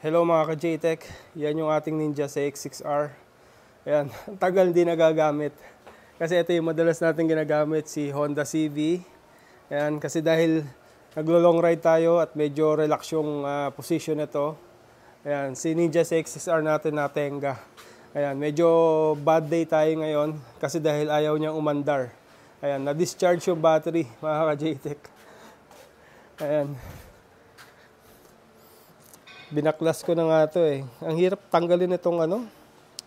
Hello mga ka-JTech, yan yung ating Ninja CX-6R. Ayan, ang tagal hindi nagagamit. Kasi ito yung madalas natin ginagamit, si Honda CB. Ayan, kasi dahil naglo-long ride tayo at medyo relax yung position nito. Ayan, si Ninja CX-6R natin na Tenga. Ayan, medyo bad day tayo ngayon kasi dahil ayaw niyang umandar. Ayan, na-discharge yung battery mga ka-JTech. Ayan. Binaklas ko na nga ito eh. Ang hirap tanggalin itong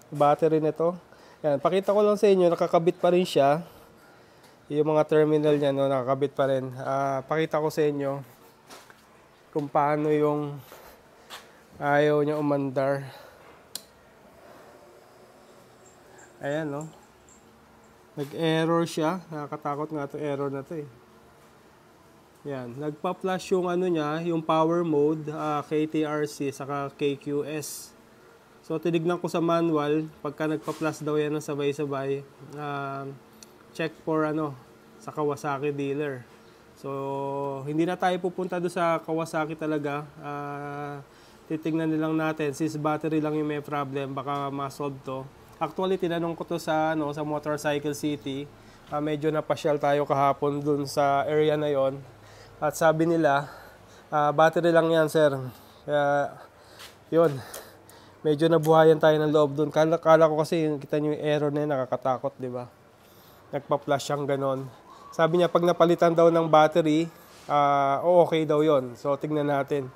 battery nito. Yan, pakita ko lang sa inyo, nakakabit pa rin siya. Yung mga terminal niya, no, nakakabit pa rin. Pakita ko sa inyo kung paano yung ayaw niya umandar. Ayan, no. Nag-error siya. Nakakatakot nga ito, error na ito eh. Yan, nagpa-flash yung niya, yung power mode, KTRC saka KQS. So tinignan ko sa manual, pagka nagpa-flash daw yan ng sabay-sabay, check for sa Kawasaki dealer. So hindi na tayo pupunta do sa Kawasaki talaga. Titingnan nilang natin, since battery lang yung may problem, baka ma-solve to. Actually tinanong ko to sa sa Motorcycle City. Medyo napasyal tayo kahapon dun sa area na yon. At sabi nila, battery lang yan, sir. Kaya, yun. Medyo nabuhayan tayo ng loob dun. Kala ko kasi, kita nyo yung error na yun, nakakatakot, di ba? Nagpa-flash siyang ganon. Sabi niya, pag napalitan daw ng battery, okay daw yon. So, tingnan natin.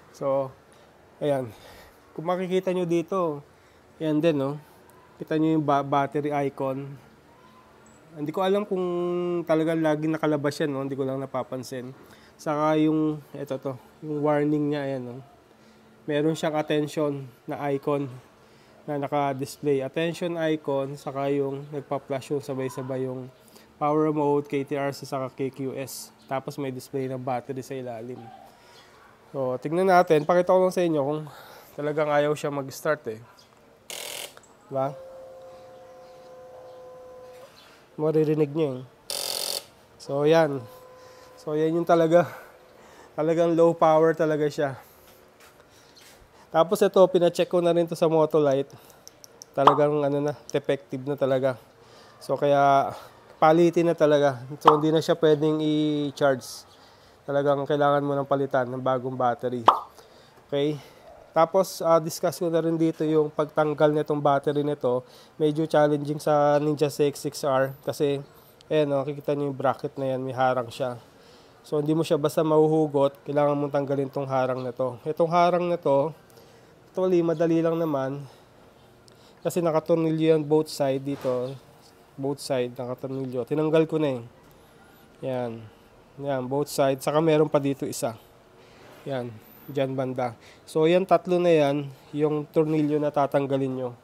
So, ayan. Kung makikita nyo dito, yan din, no? Kita nyo yung battery icon. Hindi ko alam kung talagang laging nakalabas yan, no? Hindi ko lang napapansin. Saka yung, yung warning niya, ayan, no? Meron siyang attention na icon na naka-display. Attention icon, saka yung nagpa-flash yung sabay-sabay yung power mode, KTRC, saka KQS. Tapos may display ng battery sa ilalim. So, tingnan natin. Pakita ko lang sa inyo kung talagang ayaw siya mag-start, eh. Diba? Maririnig niyo, eh. So, yan. So, yan yung talagang low power talaga siya. Tapos ito, pina-check ko na rin to sa Motolite. Talagang defective na talaga. So, kaya palitin na talaga. So, hindi na siya pwedeng i-charge. Talagang kailangan mo ng palitan ng bagong battery. Okay? Tapos, discuss ko na rin dito yung pagtanggal nitong battery nito. Medyo challenging sa Ninja CX-6R kasi, nakikita niyo yung bracket na yan, may harang siya. So, hindi mo siya basta mahuhugot, kailangan mong tanggalin tong harang na to. Itong harang na to, actually, madali lang naman. Kasi nakatornilyo yan both side dito. Both side, nakatornilyo. Tinanggal ko na eh. Yan. Yan, both side. Saka meron pa dito isa. Yan. Diyan banda. So, yan tatlo na yan, yung tornilyo na tatanggalin nyo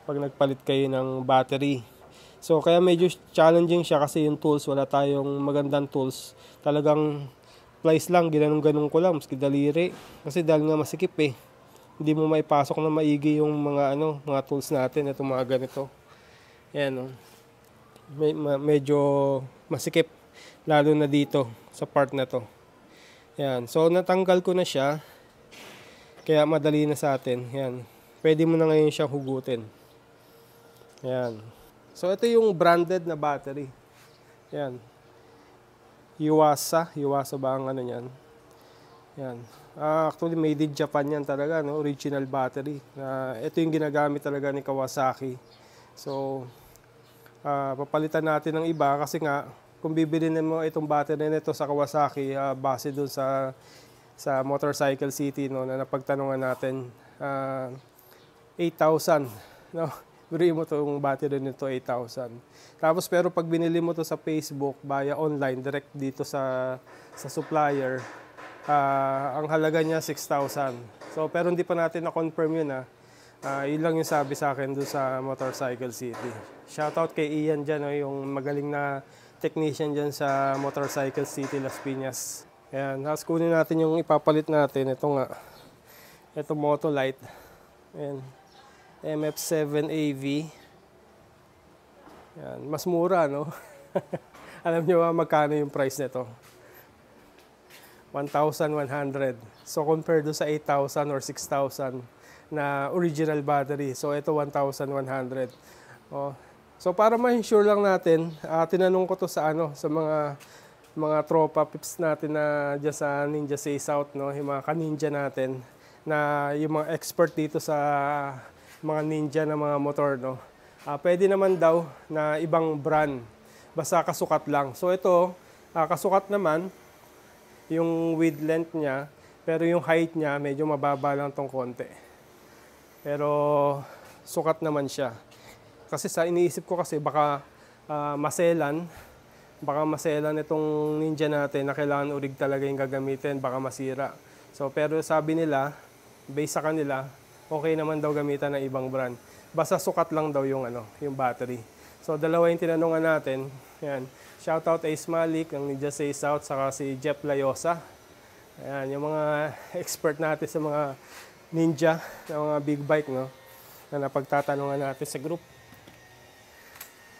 pag nagpalit kayo ng battery. So, kaya medyo challenging siya kasi yung tools, wala tayong magandang tools. Talagang plies lang, ginanong-ganong ko lang, maski daliri. Kasi dahil nga masikip eh. Hindi mo maipasok na maigi yung mga tools natin, itong mga ganito. Ayan, medyo masikip, lalo na dito, sa part na to. Ayan, so natanggal ko na siya, kaya madali na sa atin. Ayan, pwede mo na ngayon siya hugutin. Ayan. So, ito yung branded na battery. Yan. Yuasa ba ang yan? Yan. Actually, made in Japan yan talaga, no? Original battery. Ito yung ginagamit talaga ni Kawasaki. So, papalitan natin ng iba kasi nga, kung bibilin mo itong battery nito sa Kawasaki, base dun sa Motorcycle City, no, na napagtanungan natin, 8,000, no? Bili mo itong battery nito, 8,000. Tapos pero pag binili mo to sa Facebook, via online, direct dito sa supplier, ang halaga niya 6,000. So pero hindi pa natin na-confirm yun. Yun lang yung sabi sa akin doon sa Motorcycle City. Shoutout kay Ian dyan, yung magaling na technician dyan sa Motorcycle City, Las Piñas. Ayan, tapos kunin natin yung ipapalit natin. Ito nga, ito Motolite. Ayan. MF7AV. Yan, mas mura, no? Alam niyo ba magkano yung price nito? 1,100. So compare do sa 8,000 or 6,000 na original battery. So ito 1,100. Oh. So para ma-ensure lang natin, tinanong ko to sa sa mga tropa pips natin na diyan sa Ninja Say South, no, yung mga ka-ninja natin na yung mga expert dito sa mga ninja na mga motor, no. Pwede naman daw na ibang brand, basta kasukat lang. So ito, kasukat naman yung width length niya, pero yung height niya medyo mababa lang tong konti. Pero sukat naman siya. Kasi sa iniisip ko kasi baka maselan itong Ninja natin na kailangan urig talaga yung gagamitin, baka masira. So pero sabi nila, based sa kanila, okay naman daw gamitan ng ibang brand. Basta sukat lang daw yung yung battery. So dalawa yung tinanungan natin. Yan. Shoutout Ace Malik ng Ninja Say South, saka si Jeff Layosa. Ayan, yung mga expert natin sa mga ninja, na mga big bike, no, na napagtatanungan natin sa group.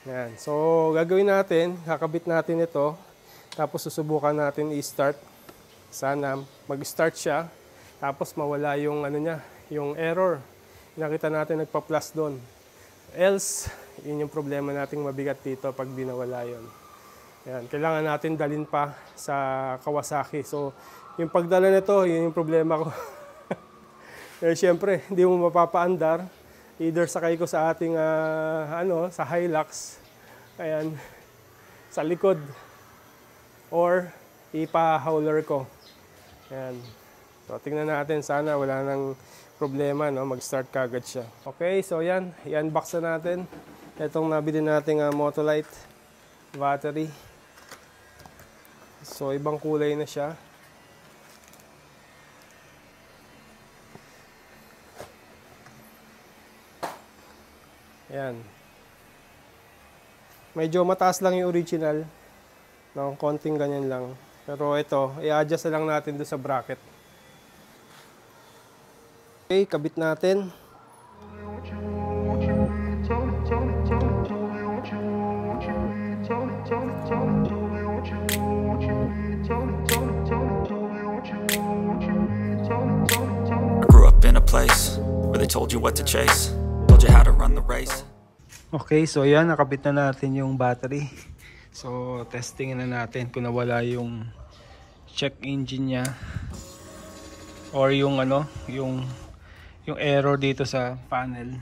Ayan. So gagawin natin, kakabit natin ito, tapos susubukan natin i-start. Sana mag-start siya, tapos mawala yung niya, yung error. Nakita natin nagpa-plus doon. Else, yun yung problema nating mabigat dito pag di nawala yun. Ayan, kailangan natin dalhin pa sa Kawasaki. So, yung pagdala nito, yun yung problema ko. Eh, syempre, hindi mo mapapaandar. Either sakay ko sa ating, sa Hilux, ayan, sa likod, or ipa-hauler ko. Ayan. So, tingnan natin. Sana wala nang problema, no? Mag-start kagad siya. Okay, so yan. I-unbox na natin. Itong nabili nating Motolite battery. So, ibang kulay na siya. Ayan. Medyo mataas lang yung original. No? Konting ganyan lang. Pero ito, i-adjust lang natin doon sa bracket. Okay, kabit natin. I grew up in a place where they told you what to chase, told you how to run the race. Okay, so yan, nakabit na natin yung battery. So, testingin na natin kung nawala yung check engine niya or yung yung error dito sa panel.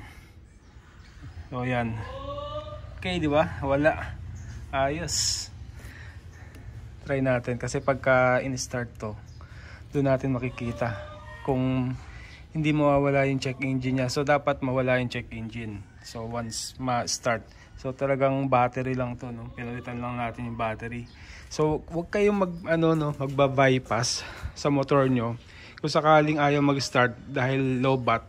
So yan. Okay, di ba? Wala. Ayos. Try natin kasi pagka in-start to, doon natin makikita kung hindi mawawala yung check engine niya. So dapat mawala yung check engine. So once ma-start. So talagang battery lang to, no. Pinalitan lang natin yung battery. So wag kayong magba-bypass sa motor nyo. Kung sakaling ayaw mag-start dahil low bat,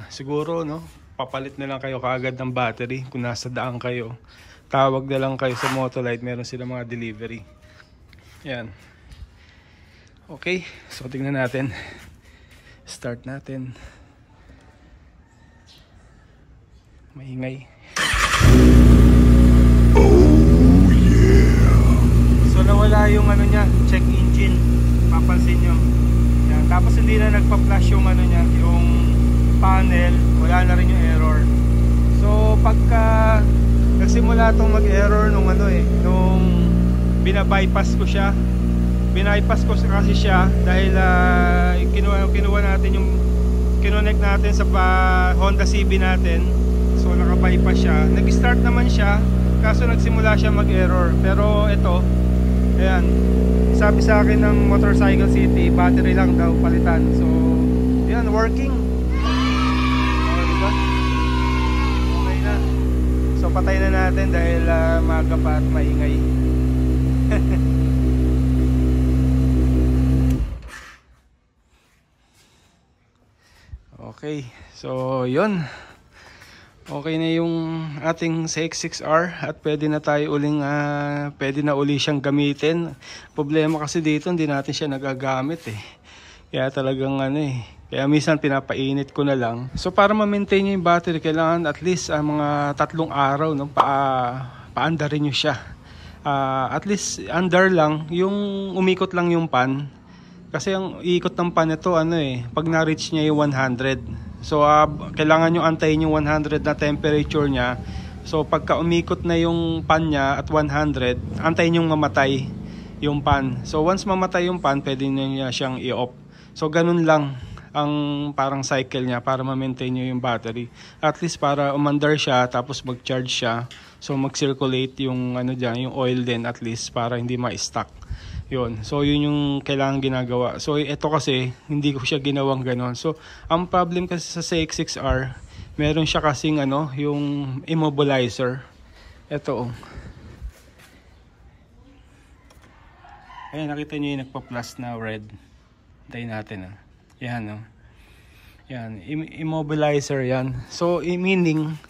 siguro, no, papalit na lang kayo kaagad ng battery. Kung nasa daan kayo, tawag na lang kayo sa Motolite, meron sila mga delivery. Yan. Okay, so tingnan natin. Start natin. Maingay. Oh yeah. So nawala yung niya, check engine. Papansin nyo. Yan. Tapos hindi na nagpa-flash yung niya, yung panel, wala na rin yung error. So pagka nagsimula itong mag-error nung nung bina-bypass ko siya. Bina-bypass ko kasi siya dahil kinuha natin yung kinonect natin sa Honda CB natin. So naka-bypass siya. Nag-start naman siya, kaso nagsimula siya mag-error. Pero ito, ayan, sabi sa akin ng Motorcycle City, battery lang daw palitan. So yan, working. Okay na. So patay na natin dahil maaga pa at maingay. Okay, so yun. Okay na yung ating CX-6R at pwede na tayo uling pwede na uli siyang gamitin. Problema kasi dito hindi natin siya nagagamit eh. Kaya talagang kaya minsan pinapainit ko na lang. So para ma-maintain niyo yung battery, kailangan at least mga 3 araw, no, paandarin niyo siya. At least under lang, yung umikot lang yung pan. Kasi ang ikot ng pan ito, pag na-reach niya yung 100. So, kailangan nyo antayin yung 100 na temperature niya. So, pagka umikot na yung pan niya at 100, antayin yung mamatay yung pan. So, once mamatay yung pan, pwede niya siyang i-off. So, ganun lang ang parang cycle niya para ma-maintain nyo yung battery. At least para umandar siya, tapos mag-charge siya. So, mag-circulate yung, yung oil din at least para hindi ma-stuck. Yun. So, yun yung kailangan ginagawa. So, ito kasi, hindi ko siya ginawang ganon. So, ang problem kasi sa CX-6R, meron siya kasing yung immobilizer. Ito. Ayan, nakita nyo yung nagpa-plus na red. Tayo natin. Yan. Yan. Immobilizer yan. So, meaning,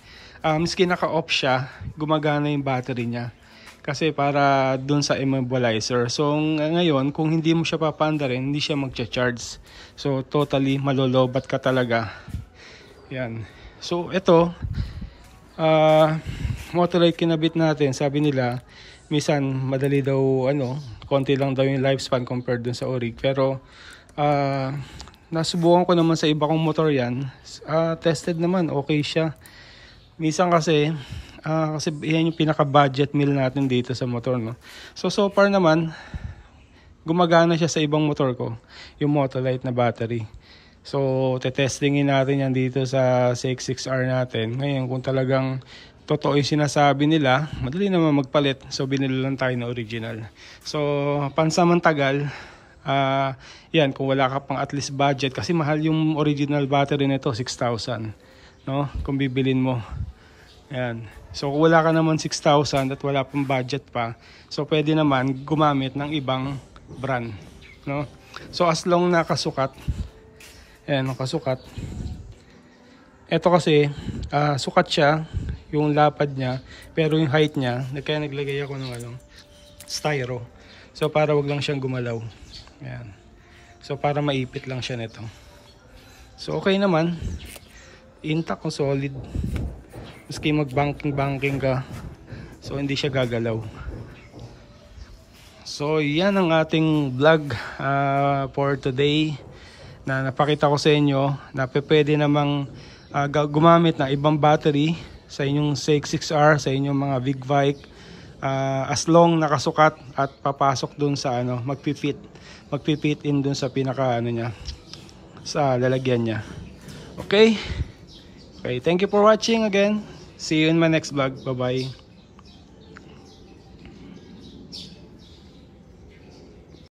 miski naka-off siya, gumagana yung battery niya. Kasi para dun sa immobilizer. So ngayon, kung hindi mo siya papandarin, hindi siya magcha-charge. So totally malolobat ka talaga. Yan. So ito, Motolite kinabit natin. Sabi nila, minsan madali daw, konti lang daw yung lifespan compared dun sa Orig. Pero nasubukan ko naman sa iba kong motor yan. Tested naman, okay siya. Minsan kasi yan yung pinaka-budget meal natin dito sa motor, no? So far naman, gumagana siya sa ibang motor ko, yung Motolite na battery. So, tetestingin natin yan dito sa CX-6R natin. Ngayon, kung talagang totoo yung sinasabi nila, madali naman magpalit. So, binili lang tayo na original. So, pansamantagal, yan, kung wala ka pang at least budget, kasi mahal yung original battery nito, 6,000, no? Kung bibilin mo. Yan. So kung wala ka naman 6,000 at wala pang budget pa, so pwede naman gumamit ng ibang brand, no? So as long nakasukat, ayan, nakasukat. Ito kasi sukat siya yung lapad niya, pero yung height niya, kaya naglagay ako ng styro. So para wag lang siyang gumalaw. Ayan. So para maipit lang siya nito. So okay naman. Intact o solid. Maski mag-banking ka, so hindi siya gagalaw. So yan ang ating vlog for today, na napakita ko sa inyo na pwede namang gumamit na ibang battery sa inyong CX-6R, sa inyong mga big bike, as long nakasukat at papasok dun sa magpipit in dun sa pinaka niya, sa lalagyan niya. Okay, thank you for watching again. See you in my next vlog. Bye-bye.